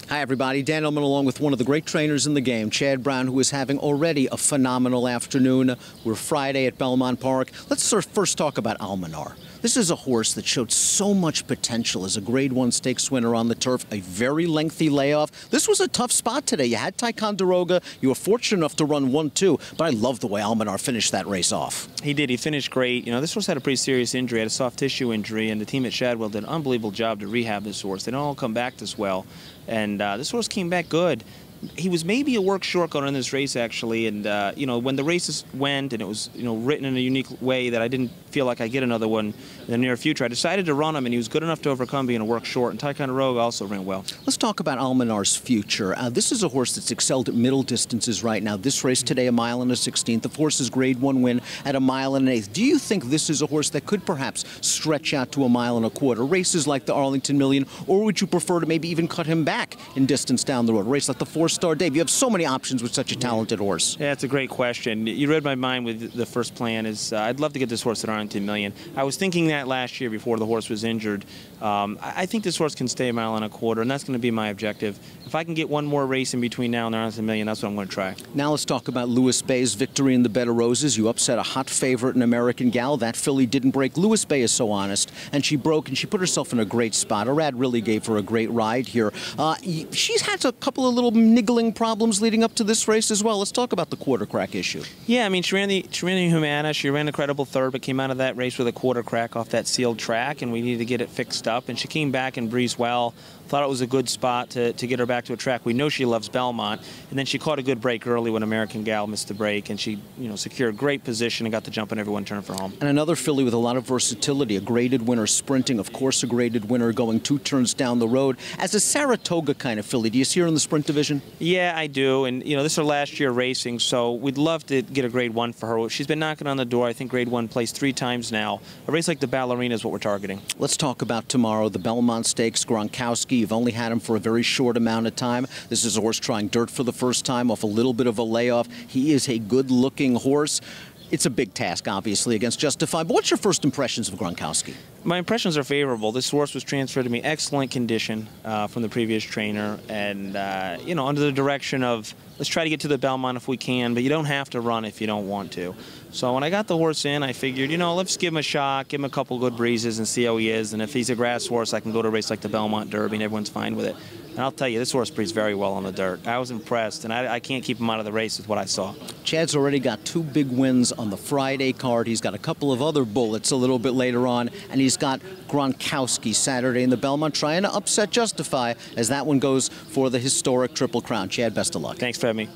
Hi, everybody. Dan Illman along with one of the great trainers in the game, Chad Brown, who is having already a phenomenal afternoon. We're Friday at Belmont Park. Let's first talk about Almanaar. This is a horse that showed so much potential as a Grade 1 stakes winner on the turf, a very lengthy layoff. This was a tough spot today. You had Ticonderoga. You were fortunate enough to run 1-2, but I love the way Almanaar finished that race off. He did. He finished great. You know, this horse had a pretty serious injury, had a soft tissue injury, and the team at Shadwell did an unbelievable job to rehab this horse. They don't all come back this well, and this horse came back good. He was maybe a work short going in this race, actually, and you know, when the races went and it was, you know, written in a unique way that I didn't feel like I'd get another one in the near future, I decided to run him, and he was good enough to overcome being a work short, and Ticonderoga also ran well. Let's talk about Almanaar's future. This is a horse that's excelled at middle distances right now. This race today, 1 mile and a 16th. The horse's Grade 1 win at 1 mile and an 1/8. Do you think this is a horse that could perhaps stretch out to 1 mile and a quarter, races like the Arlington Million, or would you prefer to maybe even cut him back in distance down the road, a race like the 4-Star Dave? You have so many options with such a talented horse. Yeah, it's a great question. You read my mind with the first plan is I'd love to get this horse at Arlington Million. I was thinking that last year before the horse was injured. I think this horse can stay 1 mile and a quarter, and that's going to be my objective. If I can get one more race in between now and the Arlington Million, that's what I'm going to try. Now let's talk about Lewis Bay's victory in the Bed of Roses. You upset a hot favorite in American Gal. That filly didn't break. Lewis Bay is so honest, and she broke, and she put herself in a great spot. Arad really gave her a great ride here. She's had a couple of little niggling problems leading up to this race as well. Let's talk about the quarter crack issue. Yeah, I mean, she ran the Humana. She ran a credible third, but came out of that race with a quarter crack off that sealed track, and we needed to get it fixed up. And she came back and breezed well. Thought it was a good spot to get her back to a track. We know she loves Belmont, and then she caught a good break early when American Gal missed the break, and she, you know, secured a great position and got the jump on every one turn for home. And another filly with a lot of versatility, a graded winner sprinting, of course a graded winner going 2 turns down the road. As a Saratoga kind of filly, do you see her in the sprint division? Yeah, I do, and you know, this is her last year racing, so we'd love to get a Grade 1 for her. She's been knocking on the door. I think Grade 1 placed 3 times now. A race like the Ballerina is what we're targeting. Let's talk about tomorrow, the Belmont Stakes. Gronkowski, you've only had him for a very short amount of time. This is a horse trying dirt for the first time off a little bit of a layoff. He is a good-looking horse. It's a big task, obviously, against Justify. But what's your first impressions of Gronkowski? My impressions are favorable. This horse was transferred to me, excellent condition from the previous trainer, and you know, under the direction of let's try to get to the Belmont if we can, but you don't have to run if you don't want to. So when I got the horse in, I figured, you know, let's give him a shot, give him a couple good breezes and see how he is. And if he's a grass horse, I can go to a race like the Belmont Derby and everyone's fine with it. And I'll tell you, this horse breathes very well on the dirt. I was impressed, and I can't keep him out of the race with what I saw. Chad's already got 2 big wins on the Friday card. He's got a couple of other bullets a little bit later on, and he's got Gronkowski Saturday in the Belmont trying to upset Justify as that one goes for the historic Triple Crown. Chad, best of luck. Thanks for having me.